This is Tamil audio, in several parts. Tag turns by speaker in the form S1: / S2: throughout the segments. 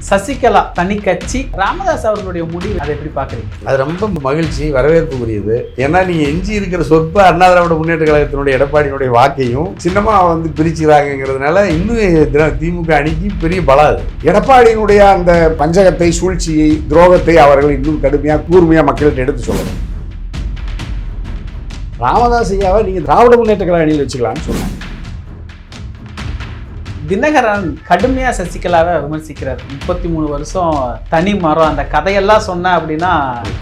S1: சசிகலா தனி கட்சி, ராமதாஸ் அவர்களுடைய முடிவு, அதை எப்படி பாக்குறீங்க?
S2: அது ரொம்ப மகிழ்ச்சி, வரவேற்புக்குரியது. ஏன்னா நீங்க எஞ்சி இருக்கிற சொற்ப அண்ணா திராவிட முன்னேற்ற கழகத்தினுடைய எடப்பாடியினுடைய வாக்கையும் சின்னமா பிரிச்சுறாங்கிறதுனால இன்னும் திமுக அணிக்கு பெரிய பலம். எடப்பாடியினுடைய அந்த பஞ்சகத்தை, சூழ்ச்சியை, துரோகத்தை அவர்கள் இன்னும் கடுமையா கூர்மையா மக்கள்கிட்ட எடுத்து சொல்லணும். ராமதாஸ் ஐயாவை நீங்க திராவிட முன்னேற்ற கழக அணியில் வச்சுக்கலாம்னு சொன்னாங்க.
S1: தினகரன் கடுமையா சசிகலாவை விமர்சிக்கிறார். 33 வருஷம் தனி மரம், அந்த கதையெல்லாம் சொன்ன அப்படின்னா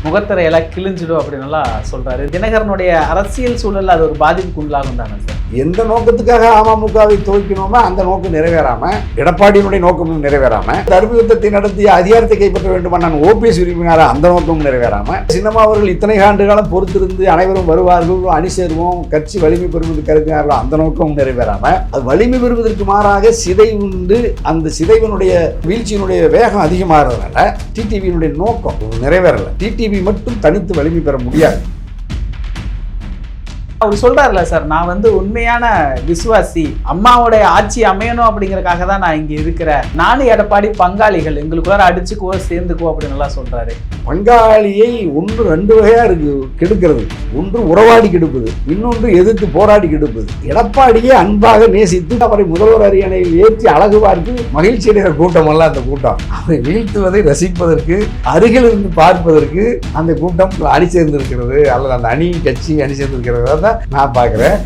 S1: முகத்திரையெல்லாம் கிழிஞ்சிடும் அப்படின்னு எல்லாம் சொல்றாரு. தினகரனுடைய அரசியல் சூழல் அது ஒரு பாதிப்புக்கு உண்டாகும் தானே சார்?
S2: எந்த நோக்கத்துக்காக அமமுகவை துவக்கினோமோ அந்த நோக்கம் நிறைவேறாம, எடப்பாடியினுடைய நோக்கமும் நிறைவேறாம, தர்ம யுத்தத்தை நடத்திய அதிகாரத்தை கைப்பற்ற வேண்டுமா நான் ஓபிஎஸ் விரும்பினார அந்த நோக்கமும் நிறைவேறாம, சின்னமா அவர்கள் இத்தனை ஆண்டு காலம் பொறுத்திருந்து அனைவரும் வருவார்கள், அணி சேருவோம், கட்சி வலிமை பெறுவது கருதினார்களோ அந்த நோக்கமும் நிறைவேறாம, அது வலிமை பெறுவதற்கு மாறாக சிதைவுண்டு அந்த சிதைவனுடைய வீழ்ச்சியினுடைய வேகம் அதிகமாகிறதுனால டிடிவியினுடைய நோக்கம் நிறைவேறல. டிடிவி மட்டும் தனித்து வலிமை பெற முடியாது.
S1: அவர் சொல்றாருல சார், நான் உண்மையான விசுவாசி, அம்மாவுடைய ஆட்சி அமையணும் அப்படிங்கறதுக்காக தான் நான் இங்க இருக்கிறேன், நானும் எடப்பாடி பங்காளிகள், எங்களுக்குள்ள அடிச்சுக்குவோ சேர்ந்துக்குவோ அப்படின்னு எல்லாம் சொல்றாரு.
S2: பங்காளியை ஒன்று ரெண்டு வகையா இருக்கு கெடுக்கிறது. ஒன்று உறவாடி கெடுப்பது, இன்னொன்று எதிர்த்து போராடி கெடுப்பது. எடப்பாடியை அன்பாக நேசித்து அவரை முதல்வர் அரியணையில் ஏற்றி அழகு பார்த்து மகிழ்ச்சி அடைகிற கூட்டம் அல்ல அந்த கூட்டம். அவரை வீழ்த்துவதை ரசிப்பதற்கு, அருகில் இருந்து பார்ப்பதற்கு அந்த கூட்டம் அணி சேர்ந்திருக்கிறது, அல்லது அந்த அணி கட்சி அணி சேர்ந்திருக்கிறது நான் பார்க்கிறேன்.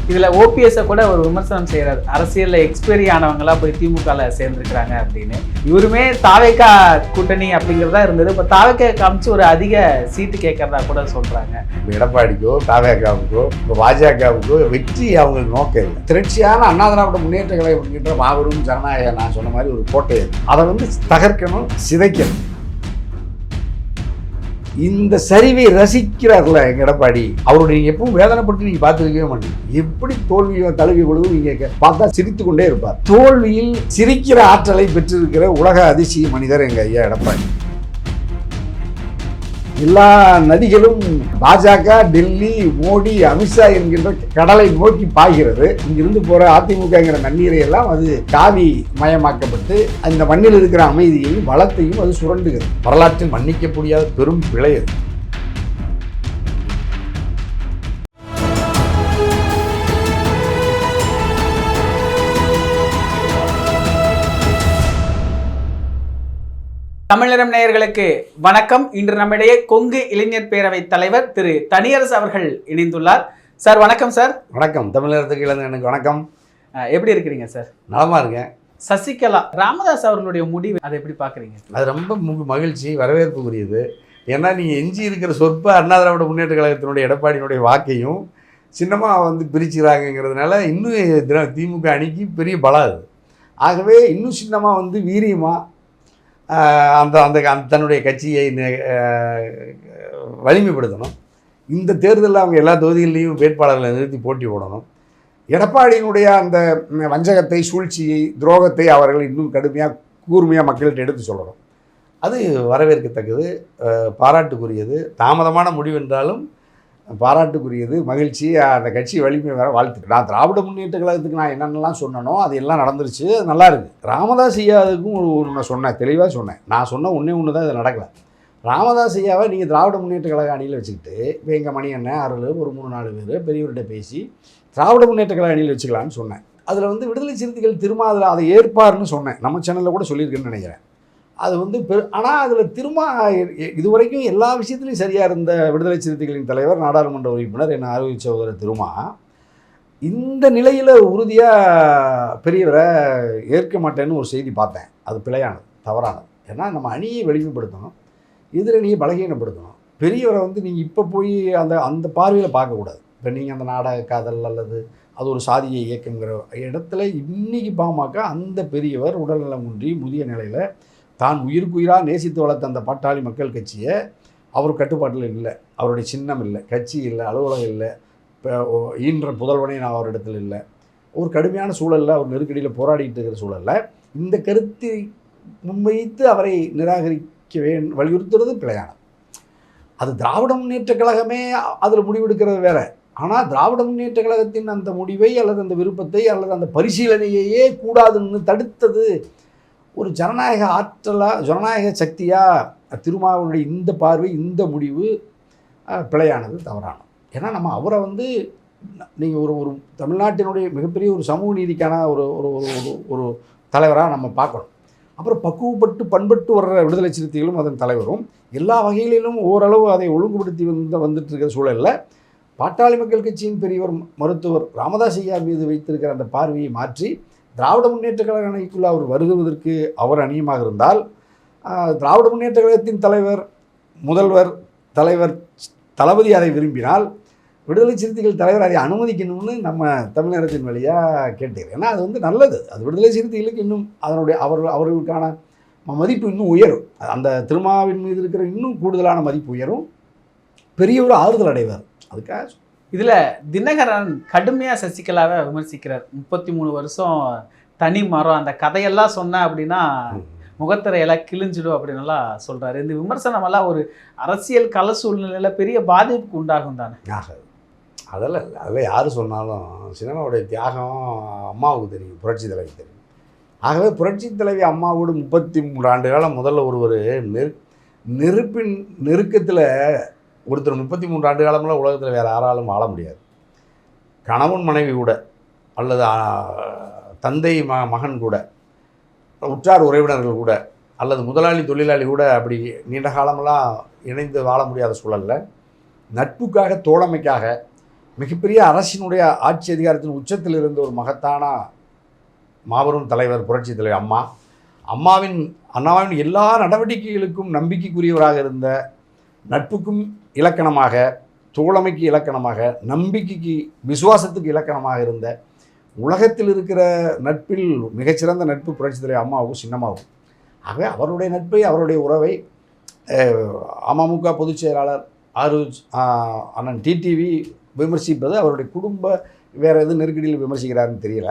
S1: இதுல ஓபிஎஸ் கூட ஒரு விமர்சனம் செய்யறாரு, அரசியல்ல எக்ஸ்பீரி ஆனவங்களா போய் திமுக சேர்ந்திருக்கிறாங்க அப்படின்னு. இவருமே தாவேகா கூட்டணி அப்படிங்கிறதா இருந்தது, இப்ப தாவேகா காமிச்சு ஒரு அதிக சீட்டு கேட்கறதா கூட சொல்றாங்க.
S2: எடப்பாடிக்கோ தாவேகாவுக்கோ பாஜகவுக்கோ வெற்றி அவங்க நோக்கம் இல்லை. திரட்சியான அண்ணா திராவிட முன்னேற்ற கழகம் என்கின்ற மாபெரும் ஜனநாயக நான் சொன்ன மாதிரி ஒரு கோட்டை, அதை தகர்க்கணும், சிதைக்கணும். இந்த சரிவை ரசிக்கிறார்ல எங்க எடப்பாடி, அவருடைய நீங்க எப்பவும் வேதனைப்பட்டு நீங்க பார்த்துக்கவே மாட்டீங்க. எப்படி தோல்வியோ தழுவி பொழுது நீங்க பார்த்தா சிரித்து கொண்டே இருப்பார். தோல்வியில் சிரிக்கிற ஆற்றலை பெற்றிருக்கிற உலக அதிசய மனிதர் எங்க ஐயா எடப்பாடி. எல்லா நதிகளும் பாஜக, டெல்லி, மோடி, அமித்ஷா என்கின்ற கடலை நோக்கி பாய்கிறது. இங்கிருந்து போற அதிமுகங்கிற நன்னீரை எல்லாம் அது காவி மயமாக்கப்பட்டு அந்த மண்ணில் இருக்கிற அமைதியையும் வளத்தையும் அது சுரண்டுகிறது. வரலாற்றில் மன்னிக்க முடியாத பெரும் பிழை அது.
S1: தமிழரம் நேயர்களுக்கு வணக்கம். இன்று நம்மிடையே கொங்கு இளைஞர் பேரவை தலைவர் திரு தனியரசு அவர்கள் இணைந்துள்ளார். சார் வணக்கம். சார்
S2: வணக்கம். தமிழகத்துக்கு இளைஞர்களுக்கு வணக்கம்.
S1: எப்படி இருக்கிறீங்க சார்?
S2: நலமா இருக்கேன்.
S1: சசிகலா, ராமதாஸ் அவர்களுடைய முடிவு, அதை எப்படி பாக்குறீங்க?
S2: அது ரொம்ப மகிழ்ச்சி, வரவேற்புக்குரியது. ஏன்னா நீங்க எஞ்சி இருக்கிற சொற்ப அண்ணா திராவிட முன்னேற்ற கழகத்தினுடைய எடப்பாடியினுடைய வாக்கையும் சின்னமா பிரிச்சுறாங்கிறதுனால இன்னும் திமுக அணிக்கு பெரிய பலம். ஆகவே இன்னும் சின்னமா வீரியமா அந்த அந்த தன்னுடைய கட்சியை வலிமைப்படுத்தணும். இந்த தேர்தலில் அவங்க எல்லா தொகுதிகளிலையும் வேட்பாளர்களை நிறுத்தி போட்டி போடணும். எடப்பாடியினுடைய அந்த வஞ்சகத்தை, சூழ்ச்சியை, துரோகத்தை அவர்கள் இன்னும் கடுமையாக கூர்மையாக மக்கள்கிட்ட எடுத்து சொல்லணும். அது வரவேற்கத்தக்கது, பாராட்டுக்குரியது. தாமதமான முடிவு என்றாலும் பாராட்டுக்குரியது, மகிழ்ச்சி. அந்த கட்சி வலிமை வர வாழ்த்துக்கு. நான் திராவிட முன்னேற்ற கழகத்துக்கு நான் என்னென்னலாம் சொன்னனோ அது எல்லாம் நடந்துருச்சு, அது நல்லா இருக்குது. ராமதாஸ் ஐயாவுக்கும் நான் சொன்னேன், தெளிவாக சொன்னேன். நான் சொன்ன ஒன்று தான் இது நடக்கலை. ராமதாஸ் ஐயாவை நீங்கள் திராவிட முன்னேற்ற கழக அணியில் வச்சுக்கிட்டு இப்போ எங்கள் மணி அண்ணன் அருள் ஒரு 3-4 பேர் பெரியவர்கிட்ட பேசி திராவிட முன்னேற்ற கழக அணியில் வச்சுக்கலான்னு சொன்னேன். அதில் விடுதலை சிறுத்தைகள் திரும்ப அதில் அதை ஏற்பார்னு சொன்னேன். நம்ம சேனலில் கூட சொல்லியிருக்கேன்னு நினைக்கிறேன். அது ஆனால் அதில் திரும்ப இதுவரைக்கும் எல்லா விஷயத்துலையும் சரியாக இருந்த விடுதலை சிறுத்தைகளின் தலைவர், நாடாளுமன்ற உறுப்பினர் என்ன அறிவிச்ச சகோதரர் திருமா இந்த நிலையில் உறுதியாக பெரியவரை ஏற்க மாட்டேன்னு ஒரு செய்தி பார்த்தேன். அது பிழையானது, தவறானது. ஏன்னா நம்ம அணியை வலிமைப்படுத்தணும், எதிரணியை பலகீனப்படுத்தணும். பெரியவரை நீங்கள் இப்போ போய் அந்த பார்வையில் பார்க்கக்கூடாது. இப்போ நீங்கள் அந்த நாடக காதல் அல்லது அது ஒரு சாதியை இயக்குங்கிற இடத்துல இன்றைக்கி பாமக அந்த பெரியவர் உடல்நலம் குன்றி முதிய நிலையில் தான் உயிருக்குயிராக நேசித்து வளர்த்த அந்த பாட்டாளி மக்கள் கட்சியை அவர் கட்டுப்பாட்டில் இல்லை, அவருடைய சின்னம் இல்லை, கட்சி இல்லை, அலுவலகம் இல்லை, இப்போ ஈன்ற புதல்வனே நான் அவரிடத்தில் இல்லை, ஒரு கடுமையான சூழலில் அவர் நெருக்கடியில் போராடிட்டு இருக்கிற சூழலில் இந்த கருத்தை முன்வைத்து அவரை நிராகரிக்க வலியுறுத்துறது பிழையானது. அது திராவிட முன்னேற்ற கழகமே அதில் முடிவெடுக்கிறது வேற. ஆனால் திராவிட முன்னேற்ற கழகத்தின் அந்த முடிவை அல்லது அந்த விருப்பத்தை அல்லது அந்த பரிசீலனையையே கூடாதுன்னு தடுத்தது ஒரு ஜனநாயக ஆற்றலாக ஜனநாயக சக்தியாக திருமாவளுடைய இந்த பார்வை இந்த முடிவு பிழையானது தவறானது. ஏன்னா நம்ம அவரை வந்து நீங்கள் ஒரு ஒரு தமிழ்நாட்டினுடைய மிகப்பெரிய ஒரு சமூக நீதிக்கான ஒரு ஒரு ஒரு தலைவராக நம்ம பார்க்கணும். அப்புறம் பக்குவப்பட்டு பண்பட்டு வர்ற விடுதலை சிறுத்தைகளும் அதன் தலைவரும் எல்லா வகைகளிலும் ஓரளவு அதை ஒழுங்குபடுத்தி வந்துட்டு இருக்கிற சூழலில் பாட்டாளி மக்கள் கட்சியின் பெரியவர் மருத்துவர் ராமதாஸ் ஐயா மீது வைத்திருக்கிற அந்த பார்வையை மாற்றி திராவிட முன்னேற்ற கழக அணிக்குள்ளே அவர் வருகுவதற்கு அவர் அணியமாக இருந்தால், திராவிட முன்னேற்ற கழகத்தின் தலைவர் முதல்வர் தலைவர் தளபதி அதை விரும்பினால் விடுதலை சிறுத்தைகள் தலைவர் அதை அனுமதிக்கணும்னு நம்ம தமிழகத்தின் வழியாக கேட்டுக்கிறேன். ஏன்னா அது வந்து நல்லது. அது விடுதலை சிறுத்தைகளுக்கு இன்னும் அதனுடைய அவர்களுக்கான மதிப்பு இன்னும் உயரும். அந்த திருமாவின் மீது இருக்கிற இன்னும் கூடுதலான மதிப்பு உயரும். பெரிய ஒரு ஆறுதல் அடைவார். அதுக்காக
S1: இதில் தினகரன் கடுமையாக சசிகலாவை விமர்சிக்கிறார். 33 வருஷம் தனி மரம் அந்த கதையெல்லாம் சொன்ன அப்படின்னா முகத்திரையெல்லாம் கிழிஞ்சிடும் அப்படின்னுலாம் சொல்கிறாரு. இந்த விமர்சனமெல்லாம் ஒரு அரசியல் கள சூழ்நிலையில் பெரிய பாதிப்புக்கு உண்டாகும் தானே?
S2: அதில் யார் சொன்னாலும் சினிமாவுடைய தியாகம் அம்மாவுக்கு தெரியும், புரட்சி தலைவி தெரியும். ஆகவே புரட்சி தலைவி அம்மாவோடு 33 ஆண்டு காலம் முதல்ல ஒருவர் நெருப்பின் நெருக்கத்தில் ஒருத்தர் 33 ஆண்டு காலமெல்லாம் உலகத்தில் வேறு யாராலும் வாழ முடியாது. கணவன் மனைவி கூட அல்லது தந்தை மகன் கூட உற்றார் உறவினர்கள் கூட அல்லது முதலாளி தொழிலாளி கூட அப்படி நீண்ட காலமெல்லாம் இணைந்து வாழ முடியாத சூழலில் நட்புக்காக தோழமைக்காக மிகப்பெரிய அரசினுடைய ஆட்சி அதிகாரத்தின் உச்சத்தில் இருந்த ஒரு மகத்தான மாபெரும் தலைவர் புரட்சி தலைவர் அண்ணாவின் எல்லா நடவடிக்கைகளுக்கும் நம்பிக்கைக்குரியவராக இருந்த, நட்புக்கும் இலக்கணமாக, தோழமைக்கு இலக்கணமாக, நம்பிக்கைக்கு விசுவாசத்துக்கு இலக்கணமாக இருந்த, உலகத்தில் இருக்கிற நட்பில் மிகச்சிறந்த நட்பு புரட்சி தலைவர் அம்மாவுக்கும் சின்னமாகும். ஆகவே அவருடைய நட்பை அவருடைய உறவை அமமுக பொதுச் செயலாளர் அண்ணன் டிடிவி விமர்சிப்பது அவருடைய குடும்ப வேறு எது நெருக்கடியில் விமர்சிக்கிறாருன்னு தெரியல.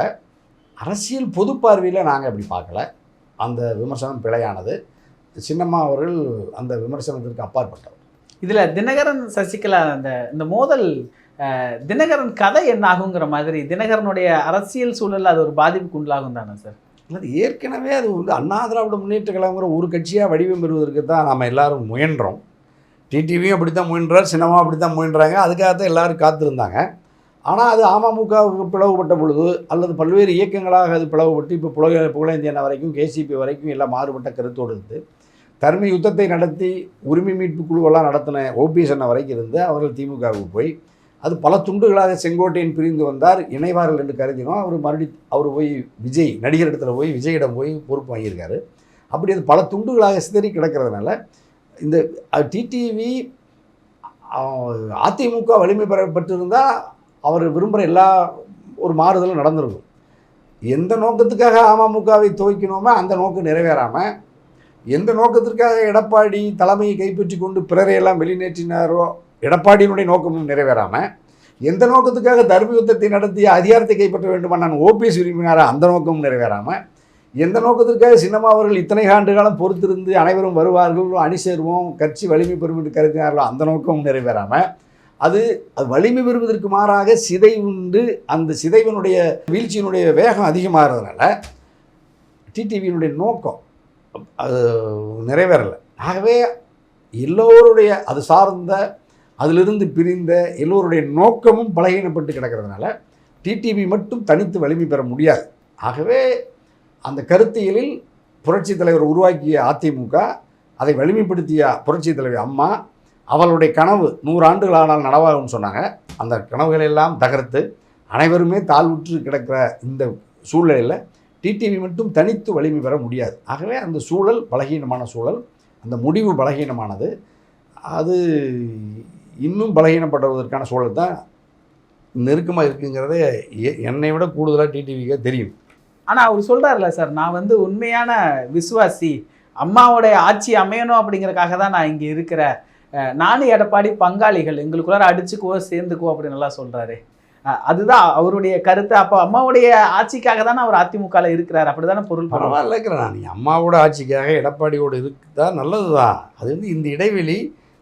S2: அரசியல் பொது பார்வையில் நாங்கள் அப்படி பார்க்கல. அந்த விமர்சனம் பிழையானது. சின்னம்மா அவர்கள் அந்த விமர்சனத்திற்கு அப்பாற்பட்டவர்.
S1: இதில் தினகரன் சசிகலா இந்த மோதல் தினகரன் கதை என்ன ஆகுங்கிற மாதிரி தினகரனுடைய அரசியல் சூழலில் அது ஒரு பாதிப்புக்கு உண்டாகும் தானே சார்?
S2: அது ஏற்கனவே அது வந்து அண்ணா திராவிட முன்னேற்ற கழகங்கிற ஒரு கட்சியாக வடிவம் பெறுவதற்கு தான் நம்ம எல்லோரும் முயன்றோம். டிடிவியும் அப்படி தான் முயன்றார், சினிமா அப்படி தான் முயன்றாங்க. அதுக்காகத்தான் எல்லோரும் காத்திருந்தாங்க. ஆனால் அது அமமுகவுக்கு பிளவுபட்ட பொழுது அல்லது பல்வேறு இயக்கங்களாக அது பிளவுபட்டு இப்போ புகழேந்தியன் வரைக்கும் கேசிபி வரைக்கும் எல்லாம் மாறுபட்ட கருத்தோடு இருந்து தர்ம யுத்தத்தை நடத்தி உரிமை மீட்பு குழுவெல்லாம் நடத்தின ஓபிஎஸ் அண்ணா வரைக்கும் இருந்து அவர்கள் திமுகவுக்கு போய் அது பல துண்டுகளாக செங்கோட்டையன் பிரிந்து வந்தார், இணைவார்கள் என்று கருதினோம். அவர் போய் விஜய் நடிகர் இடத்துல போய் விஜயிடம் போய் பொறுப்பு வாங்கியிருக்காரு. அப்படி அது பல துண்டுகளாக சிதறி கிடக்கிறதுனால இந்த டிடிவி அதிமுக வலிமை பெறப்பட்டிருந்தால் அவர் விரும்புகிற எல்லா ஒரு மாறுதலும் நடந்திருக்கும். எந்த நோக்கத்துக்காக அமமுகவை துவைக்கணுமோ அந்த நோக்கம் நிறைவேறாமல், எந்த நோக்கத்திற்காக எடப்பாடி தலைமையை கைப்பற்றி கொண்டு பிறரையெல்லாம் வெளிநேற்றினாரோ எடப்பாடியினுடைய நோக்கமும் நிறைவேறாமல், எந்த நோக்கத்துக்காக தர்ம யுத்தத்தை நடத்தி அதிகாரத்தை கைப்பற்ற வேண்டுமா நான் ஓபிஎஸ் விரும்பினாரோ அந்த நோக்கமும் நிறைவேறாமல், எந்த நோக்கத்திற்காக சின்னம்மா அவர்கள் இத்தனை ஆண்டு காலம் பொறுத்திருந்து அனைவரும் வருவார்கள், அணி சேருவோம், கட்சி வலிமை பெறும் என்று கருதினார்களோ அந்த நோக்கமும் நிறைவேறாமல், அது வலிமை பெறுவதற்கு மாறாக சிதைவுண்டு அந்த சிதைவனுடைய வீழ்ச்சியினுடைய வேகம் அதிகமாகிறதுனால டிடிவியினுடைய நோக்கம் அது நிறைவேறலை. ஆகவே எல்லோருடைய அது சார்ந்த அதிலிருந்து பிரிந்த எல்லோருடைய நோக்கமும் பலகீனப்பட்டு கிடக்கிறதுனால டிடிவி மட்டும் தனித்து வலிமை பெற முடியாது. ஆகவே அந்த கருத்தியலில் புரட்சி தலைவர் உருவாக்கிய அதிமுக, அதை வலிமைப்படுத்திய புரட்சி தலைவர் அம்மா, அவளுடைய கனவு 100 ஆண்டுகள் ஆனால் நனவாகும்னு சொன்னாங்க. அந்த கனவுகளெல்லாம் தகர்த்து அனைவருமே தாழ்வுற்று கிடக்கிற இந்த சூழ்நிலையில் டிடிவி மட்டும் தனித்து வலிமை பெற முடியாது. ஆகவே அந்த சூழல் பலகீனமான சூழல், அந்த முடிவு பலகீனமானது. அது இன்னும் பலகீனப்படுவதற்கான சூழல் தான் நெருக்கமாக இருக்குங்கிறதே என்னை விட கூடுதலாக டிடிவிக்கே தெரியும்.
S1: ஆனால் அவர் சொல்கிறார்ல சார், நான் உண்மையான விசுவாசி, அம்மாவோடைய ஆட்சி அமையணும் அப்படிங்கிறதுக்காக தான் நான் இங்கே இருக்கிறேன், நானும் எடப்பாடி பங்காளிகள், எங்களுக்குள்ளார அடிச்சுக்குவோ சேர்ந்துக்குவோ அப்படின்னு நல்லா சொல்கிறாரு. அதுதான் அவருடைய கருத்து. அப்போ அம்மாவுடைய ஆட்சிக்காக தானே அவர் அதிமுகவில் இருக்கிறார், அப்படி தானே பொருள்?
S2: பரவாயில்ல இருக்கிறேன். நீ அம்மாவோட ஆட்சிக்காக எடப்பாடியோடு இருக்குதா நல்லது தான். அது இந்த இடைவெளி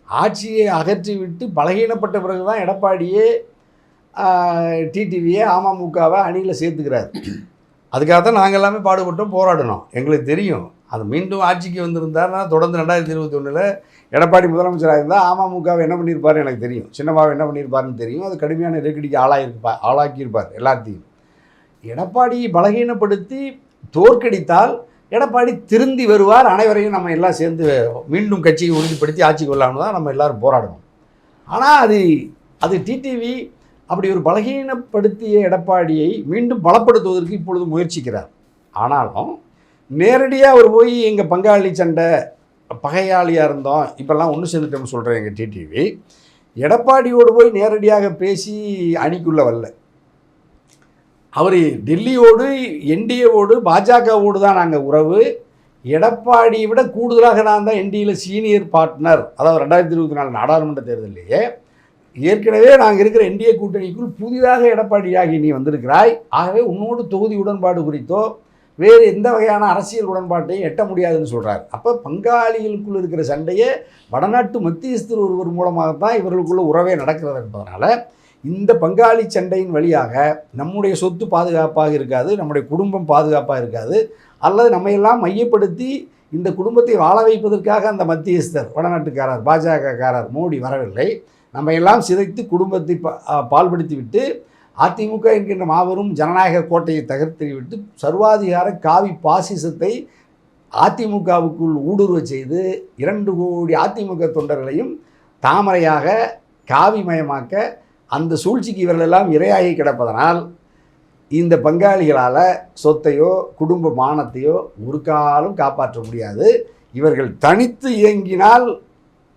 S2: ஆட்சியை அகற்றி விட்டு பலகீனப்பட்ட பிறகு தான் எடப்பாடியே டிடிவியை அமமுகவை அணியில் சேர்த்துக்கிறார். அதுக்காக தான் நாங்கள் எல்லாமே பாடுபட்டோம், போராடணும். எங்களுக்கு தெரியும் அது மீண்டும் ஆட்சிக்கு வந்திருந்தாருன்னா தொடர்ந்து 2021 எடப்பாடி முதலமைச்சராக இருந்தால் அமமுகவை என்ன பண்ணியிருப்பார் எனக்கு தெரியும், சின்னமாவை என்ன பண்ணியிருப்பாருன்னு தெரியும். அது கடுமையான நெருக்கடிக்கு ஆளாக்கியிருப்பார் எல்லாத்தையும். எடப்பாடியை பலகீனப்படுத்தி தோற்கடித்தால் எடப்பாடி திருந்தி வருவார், அனைவரையும் நம்ம எல்லாம் சேர்ந்து மீண்டும் கட்சியை உறுதிப்படுத்தி ஆட்சிக்கு வரலாம்னு தான் நம்ம எல்லோரும் போராடணும். ஆனால் அது டிடிவி அப்படி ஒரு பலகீனப்படுத்திய எடப்பாடியை மீண்டும் பலப்படுத்துவதற்கு இப்பொழுது முயற்சிக்கிறார். ஆனாலும் நேரடியாக அவர் போய் எங்கள் பங்காளி சண்டை பகையாளியாக இருந்தோம் இப்போல்லாம் ஒன்று சேர்ந்துட்டோம்னு சொல்கிறேன் எங்கள் டிடிவி, எடப்பாடியோடு போய் நேரடியாக பேசி அணிக்குள்ளே வரல. அவர் டெல்லியோடு என்டிஏவோடு பாஜகவோடு தான் நாங்கள் உறவு, எடப்பாடியை விட கூடுதலாக நான் தான் என்டிஏவில் சீனியர் பார்ட்னர். அதாவது 2024 நாடாளுமன்ற தேர்தலிலேயே ஏற்கனவே நாங்கள் இருக்கிற என்டிஏ கூட்டணிக்குள் புதிதாக எடப்பாடியாகி நீ வந்திருக்கிறாய், ஆகவே உன்னோடு தொகுதி உடன்பாடு குறித்தோ வேறு எந்த வகையான அரசியல் உடன்பாட்டையும் எட்ட முடியாதுன்னு சொல்கிறார். அப்போ பங்காளிகளுக்குள் இருக்கிற சண்டையே வடநாட்டு மத்தியஸ்தர் ஒருவர் மூலமாகத்தான் இவர்களுக்குள்ள உறவே நடக்கிறது என்பதனால இந்த பங்காளி சண்டையின் வழியாக நம்முடைய சொத்து பாதுகாப்பாக இருக்காது, நம்முடைய குடும்பம் பாதுகாப்பாக இருக்காது, அல்லது நம்மையெல்லாம் மையப்படுத்தி இந்த குடும்பத்தை வாழ வைப்பதற்காக அந்த மத்தியஸ்தர் வடநாட்டுக்காரர் பாஜகக்காரர் மோடி வரவில்லை. நம்ம எல்லாம் சிதைத்து குடும்பத்தை பால்படுத்தி விட்டு அதிமுக என்கின்ற மாபெரும் ஜனநாயக கோட்டையை தகர்த்தெறிவிட்டு சர்வாதிகார காவி பாசிசத்தை அதிமுகவுக்குள் ஊடுருவ செய்து 2 கோடி அதிமுக தொண்டர்களையும் தாமரையாக காவிமயமாக்க அந்த சூழ்ச்சிக்கு இவர்களெல்லாம் இரையாகி கிடப்பதனால் இந்த பங்காளிகளால் சொத்தையோ குடும்ப மானத்தையோ ஒரு காலம் காப்பாற்ற முடியாது. இவர்கள் தனித்து இயங்கினால்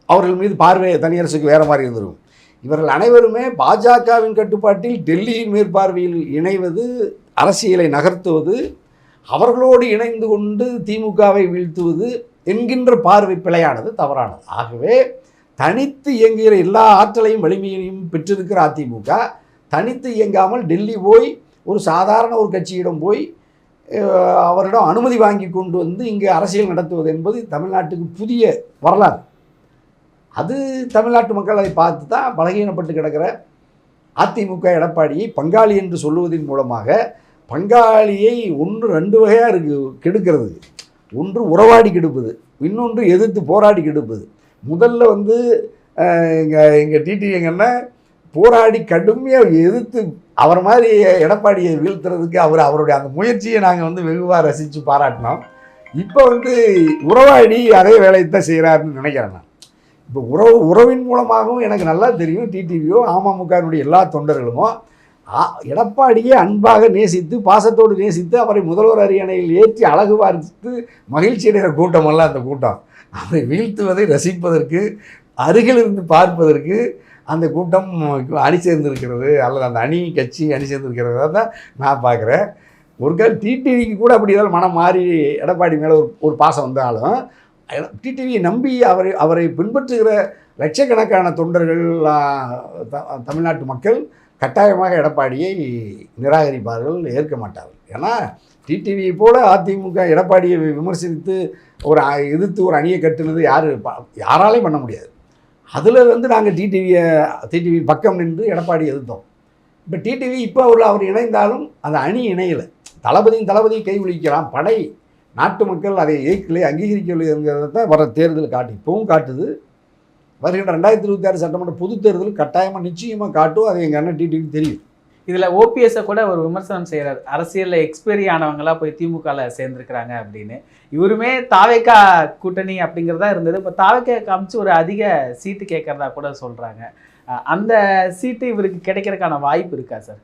S2: அவர்கள் மீது பார்வையை தனியரசுக்கு வேறு மாதிரி இருந்துடும். இவர்கள் அனைவருமே பாஜகவின் கட்டுப்பாட்டில் டெல்லியின் மேற்பார்வையில் இணைவது, அரசியலை நகர்த்துவது, அவர்களோடு இணைந்து கொண்டு திமுகவை வீழ்த்துவது என்கின்ற பார்வை பிழையானது, தவறானது. ஆகவே தனித்து இயங்குகிற எல்லா ஆற்றலையும் வலிமையையும் பெற்றிருக்கிற அதிமுக தனித்து இயங்காமல் டெல்லி போய் ஒரு சாதாரண ஒரு கட்சியிடம் போய் அவரிடம் அனுமதி வாங்கி கொண்டு வந்து இங்கே அரசியல் நடத்துவது என்பது தமிழ்நாட்டுக்கு புதிய வரலாறு. அது தமிழ்நாட்டு மக்கள் அதை பார்த்து தான் பலகீனப்பட்டு கிடக்கிற அதிமுக எடப்பாடியை பங்காளி என்று சொல்லுவதன் மூலமாக பங்காளியை 2 வகையாக இருக்குது கெடுக்கிறது. ஒன்று உறவாடி கெடுப்பது, இன்னொன்று எதிர்த்து போராடி கெடுப்பது. முதல்ல வந்து எங்கள் டிடிவி எங்கன்னா போராடி கடுமையாக எதிர்த்து அவர் மாதிரி எடப்பாடியை வீழ்த்துறதுக்கு அவருடைய அந்த முயற்சியை நாங்கள் வந்து வெகுவாக ரசித்து பாராட்டினோம். இப்போ வந்து உறவாடி அதே வேலையை தான் செய்கிறாருன்னு நினைக்கிறேன் நான். இப்போ உறவின் மூலமாகவும் எனக்கு நல்லா தெரியும் டிடிவியோ அமமுகவினுடைய எல்லா தொண்டர்களுமோ எடப்பாடியை அன்பாக நேசித்து பாசத்தோடு நேசித்து அவரை முதல்வர் அரியணையில் ஏற்றி அழகு பார்த்து மகிழ்ச்சி அடைகிற கூட்டமெல்லாம் அந்த கூட்டம். அவரை வீழ்த்துவதை ரசிப்பதற்கு, அருகில் இருந்து பார்ப்பதற்கு அந்த கூட்டம் அணி சேர்ந்திருக்கிறது, அல்லது அந்த அணி கட்சி அணி சேர்ந்திருக்கிறதா தான் நான் பார்க்குறேன். ஒரு கால் டிடிவிக்கு கூட அப்படி ஏதாவது மனம் மாறி எடப்பாடி மேலே ஒரு பாசம் வந்தாலும் டிடிவியை நம்பி அவரை பின்பற்றுகிற லட்சக்கணக்கான தொண்டர்கள் தமிழ்நாட்டு மக்கள் கட்டாயமாக எடப்பாடியை நிராகரிப்பார்கள், ஏற்க மாட்டார்கள். ஏன்னா டிடிவியை போல அதிமுக எடப்பாடியை விமர்சித்து எதிர்த்து ஒரு அணியை கட்டுனது யாராலையும் பண்ண முடியாது. அதில் வந்து நாங்கள் டிடிவி பக்கம் நின்று எடப்பாடி எதிர்த்தோம். இப்போ டிடிவி இப்போ அவர் இணைந்தாலும் அந்த அணி இணையலை. தளபதி கை ஒலிக்கலாம், படை நாட்டு மக்கள் அதை ஏற்கலை அங்கீகரிக்கலைங்கிறத தான் வர தேர்தல் இப்பவும் காட்டுது. வருகின்ற 2026 சட்டமன்ற பொது தேர்தல் கட்டாயமாக நிச்சயமாக காட்டும். அது எங்கள் அண்ணன் டிடிவிக்கு தெரியும்.
S1: இதில் ஓபிஎஸ்ஸை கூட ஒரு விமர்சனம் செய்கிறார், அரசியலில் எக்ஸ்பைரி ஆனவங்களாம் போய் திமுகவில் சேர்ந்துருக்கிறாங்க அப்படின்னு. இவருமே தாவேக்கா கூட்டணி அப்படிங்கிறதா இருந்தது, இப்போ தாவேக்கா காமிச்சு ஒரு அதிக சீட்டு கேட்குறதா கூட சொல்கிறாங்க. அந்த சீட்டு இவருக்கு கிடைக்கிறதுக்கான வாய்ப்பு இருக்கா சார்?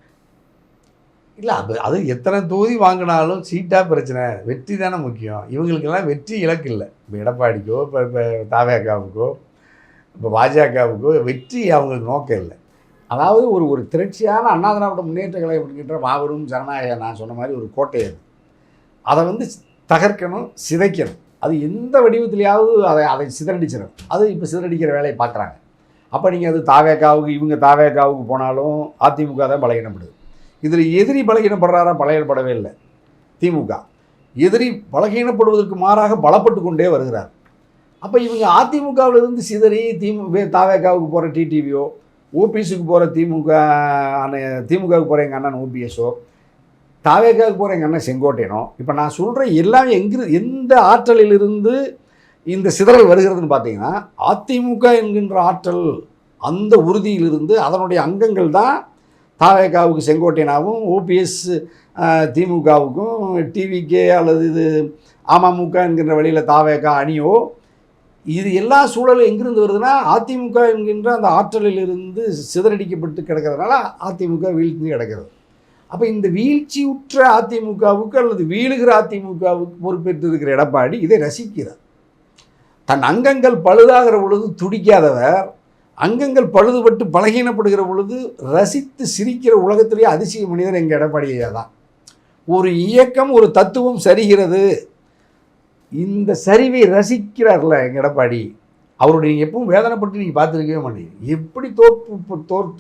S2: இல்லை, அது எத்தனை தொகுதி வாங்கினாலும் சீட்டாக பிரச்சனை, வெற்றி தானே முக்கியம். இவங்களுக்கெல்லாம் வெற்றி இலக்கு இல்லை. இப்போ எடப்பாடிக்கோ இப்போ தாவேக்காவுக்கோ இப்போ பாஜகவுக்கோ வெற்றி அவங்களுக்கு நோக்கம் இல்லை. அதாவது ஒரு திரட்சியான அண்ணா திராவிட முன்னேற்ற கழகம் என்கின்ற மாபெரும் ஜனநாயக நான் சொன்ன மாதிரி ஒரு கோட்டை அதை வந்து தகர்க்கணும், சிதைக்கணும். அது எந்த வடிவத்திலேயாவது அதை சிதறடிச்சிடணும். அது இப்போ சிதறடிக்கிற வேலையை பார்க்குறாங்க. அப்போ நீங்கள் அது இவங்க தாவேக்காவுக்கு போனாலும் அதிமுக தான் பலகீனப்படுது. இதில் எதிரி பலகீனப்படுறாரா? பலகீனப்படவே இல்லை. திமுக எதிரி பலகீனப்படுவதற்கு மாறாக பலப்பட்டு கொண்டே வருகிறார். அப்போ இவங்க அதிமுகவிலிருந்து சிதறி தாவேக்காவுக்கு போகிற டிடிவியோ, ஓபிஎஸ்க்கு போகிற திமுகவுக்கு போகிற எங்கள் அண்ணன் ஓபிஎஸோ, தாவேக்காவுக்கு போகிற எங்கள் அண்ணன் செங்கோட்டையனோ, இப்போ நான் சொல்கிற எல்லாம் எந்த ஆற்றலிலிருந்து இந்த சிதறல் வருகிறதுன்னு பார்த்தீங்கன்னா, அதிமுக என்கின்ற ஆற்றல், அந்த உறுதியிலிருந்து அதனுடைய அங்கங்கள் தான் தாவேக்காவுக்கு செங்கோட்டையனாகவும், ஓபிஎஸ் திமுகவுக்கும், டிவிகே அல்லது இது அமமுக என்கின்ற வழியில் தாவேக்கா அணியோ, இது எல்லா சூழலும் எங்கிருந்து வருதுன்னா அதிமுக என்கின்ற அந்த ஆற்றலிலிருந்து சிதறடிக்கப்பட்டு கிடக்கிறதுனால அதிமுக வீழ்ச்சி கிடக்கிறது. அப்போ இந்த வீழ்ச்சியுற்ற அதிமுகவுக்கு அல்லது வீழுகிற அதிமுகவுக்கு பொறுப்பேற்று இருக்கிற எடப்பாடி இதை ரசிக்கிறார். தன் அங்கங்கள் பழுதாகிற பொழுது துடிக்காதவர், அங்கங்கள் பழுதுபட்டு பலகீனப்படுகிற பொழுது ரசித்து சிரிக்கிற உலகத்திலேயே அதிசய மனிதர் எங்கள் எடப்பாடியே தான். ஒரு இயக்கம், ஒரு தத்துவம் சரிகிறது, இந்த சரிவை ரசிக்கிறார்ல எங்கள் எடப்பாடி. அவருடைய நீங்கள் எப்பவும் வேதனைப்பட்டு நீங்கள் பார்த்துருக்கவே மாட்டீங்க. எப்படி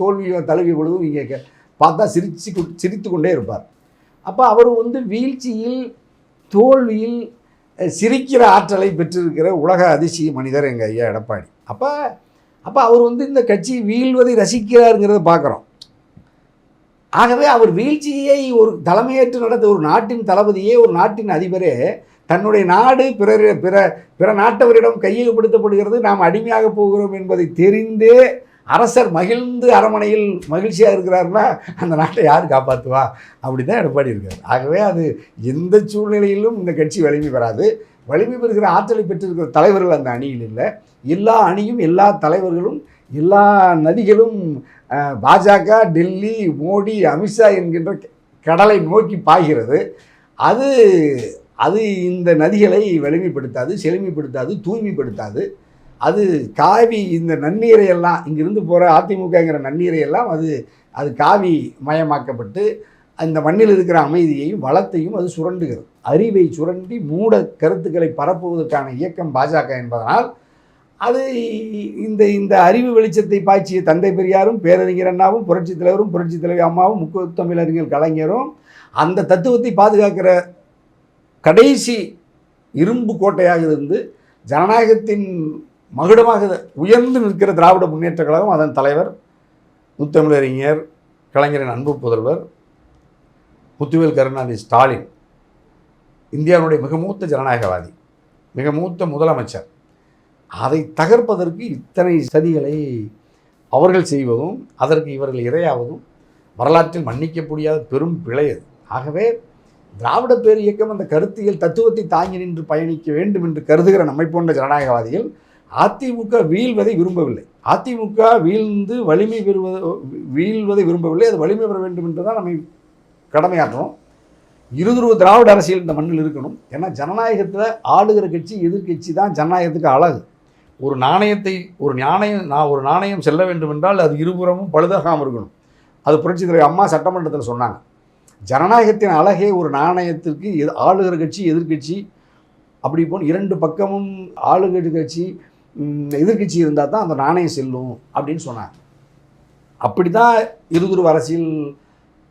S2: தோல்வியை தழுவிய பொழுதும் நீங்கள் பார்த்தா சிரித்து கொண்டே இருப்பார். அப்போ அவர் வீழ்ச்சியில், தோல்வியில் சிரிக்கிற ஆற்றலை பெற்றிருக்கிற உலக அதிசய மனிதர் எங்கள் ஐயா எடப்பாடி. அப்போ அவர் இந்த கட்சி வீழ்வதை ரசிக்கிறாருங்கிறத பார்க்குறோம். ஆகவே அவர் வீழ்ச்சியை ஒரு தலைமையேற்று நடத்த ஒரு நாட்டின் தளபதியே, ஒரு நாட்டின் அதிபரே தன்னுடைய நாடு பிற நாட்டவரிடம் கையகப்படுத்தப்படுகிறது, நாம் அடிமையாக போகிறோம் என்பதை தெரிந்தே அரசர் மகிழ்ந்து அரமனையில் மகிழ்ச்சியாக இருக்கிறாருன்னா அந்த நாட்டை யார் காப்பாற்றுவா? அப்படி தான் எடப்பாடி இருக்கார். ஆகவே அது எந்த சூழ்நிலையிலும் இந்த கட்சி வலிமை பெறாது. வலிமை பெறுகிற ஆற்றலை பெற்றிருக்கிற தலைவர்கள் அந்த அணியில் இல்லை. எல்லா அணியும், எல்லா தலைவர்களும், எல்லா நதிகளும் பாஜக, டெல்லி, மோடி, அமித்ஷா என்கின்ற கடலை நோக்கி பாய்கிறது. அது இந்த நதிகளை வலிமைப்படுத்தாது, செழுமைப்படுத்தாது, தூய்மைப்படுத்தாது. அது காவி இந்த நன்னீரையெல்லாம், இங்கிருந்து போகிற அதிமுகங்கிற நன்னீரையெல்லாம் அது காவி மயமாக்கப்பட்டு அந்த மண்ணில் இருக்கிற அமைதியையும் வளத்தையும் அது சுரண்டுகிறது. அறிவை சுரண்டி மூட கருத்துக்களை பரப்புவதற்கான இயக்கம் பாஜக என்பதனால் அது இந்த அறிவு வெளிச்சத்தை பாய்ச்சிய தந்தை பெரியாரும், பேரறிஞர் அண்ணாவும், புரட்சித் தலைவரும், புரட்சித் தலைவி அம்மாவும், முத்தமிழறிஞர் கலைஞரும் அந்த தத்துவத்தை பாதுகாக்கிற கடைசி இரும்பு கோட்டையாக இருந்து ஜனநாயகத்தின் மகுடமாக உயர்ந்து நிற்கிற திராவிட முன்னேற்ற கழகம், அதன் தலைவர் முத்தமிழறிஞர் கலைஞரின் அன்பு புதல்வர் முத்துவேல் கருணாநிதி ஸ்டாலின், இந்தியாவுடைய மிக மூத்த ஜனநாயகவாதி, மிக மூத்த முதலமைச்சர். அதை தகர்ப்பதற்கு இத்தனை சதிகளை அவர்கள் செய்வதும், அதற்கு இவர்கள் இரையாவதும் வரலாற்றில் மன்னிக்க முடியாத பெரும் பிழை அது. ஆகவே திராவிட பேர் இயக்கம் அந்த கருத்தியல் தத்துவத்தை தாங்கி நின்று பயணிக்க வேண்டும் என்று கருதுகிற நம்மை போன்ற ஜனநாயகவாதிகள் அதிமுக வீழ்வதை விரும்பவில்லை. அதிமுக வீழ்வதை விரும்பவில்லை. அது வலிமை பெற வேண்டும் என்று தான் நம்ம கடமையாற்றணும். இருதுருவ திராவிட அரசியல் இந்த மண்ணில் இருக்கணும். ஏன்னா ஜனநாயகத்தில் ஆளுகிற கட்சி, எதிர்கட்சி தான் ஜனநாயகத்துக்கு அழகு. ஒரு நாணயம் செல்ல வேண்டும் என்றால் அது இருபுறமும் பழுதாகாமல் இருக்கணும். அது புரட்சித் தலைவர் அம்மா சட்டமன்றத்தில் சொன்னாங்க. ஜனநாயகத்தின் அழகே ஒரு நாணயத்திற்கு ஆளுகிற கட்சி, எதிர்கட்சி அப்படி போல் இரண்டு பக்கமும் ஆளுகிற கட்சி, எதிர்கட்சி இருந்தால் தான் அந்த நாணயம் செல்லும் அப்படின்னு சொன்னாங்க. அப்படி தான் இருதுருவ அரசியல்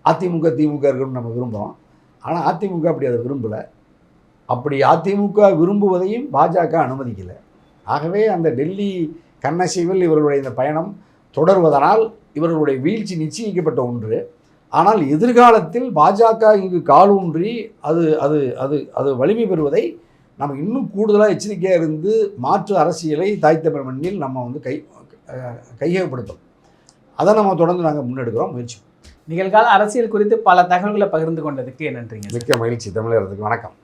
S2: அதிமுக திமுக இருக்கணும்னு நம்ம விரும்புகிறோம். ஆனால் அதிமுக அப்படி அதை விரும்பலை. அப்படி அதிமுக விரும்புவதையும் பாஜக அனுமதிக்கலை. ஆகவே அந்த டெல்லி கண்ணசைவில் இவர்களுடைய இந்த பயணம் தொடர்வதனால் இவர்களுடைய வீழ்ச்சி நிச்சயிக்கப்பட்ட ஒன்று. ஆனால் எதிர்காலத்தில் பாஜக இங்கு காலூன்றி அது அது அது அது வலிமை பெறுவதை நம்ம இன்னும் கூடுதலாக எச்சரிக்கையாக இருந்து மாற்று அரசியலை தாய் தமிழ் மண்ணில் நம்ம கையகப்படுத்தோம். அதை நம்ம தொடர்ந்து நாங்கள் முன்னெடுக்கிறோம், முயற்சி.
S1: நிகழ்கால அரசியல் குறித்து பல தகவல்களை பகிர்ந்து கொண்டதுக்கு நன்றிங்க.
S2: மிக்க மகிழ்ச்சி. தமிழர்களுக்கு வணக்கம்.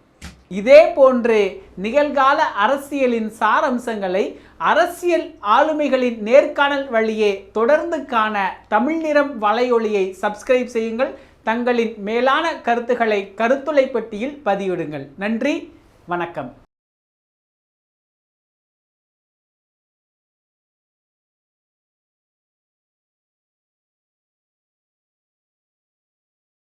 S1: இதே போன்று நிகழ்கால அரசியலின் சாரம்சங்களை அரசியல் ஆளுமைகளின் நேர்காணல் வழியே தொடர்ந்து காண தமிழ் நிறம் வலையொலியை சப்ஸ்கிரைப் செய்யுங்கள். தங்களின் மேலான கருத்துக்களை கருத்துளை பெட்டியில் பதிவிடுங்கள். நன்றி, வணக்கம்.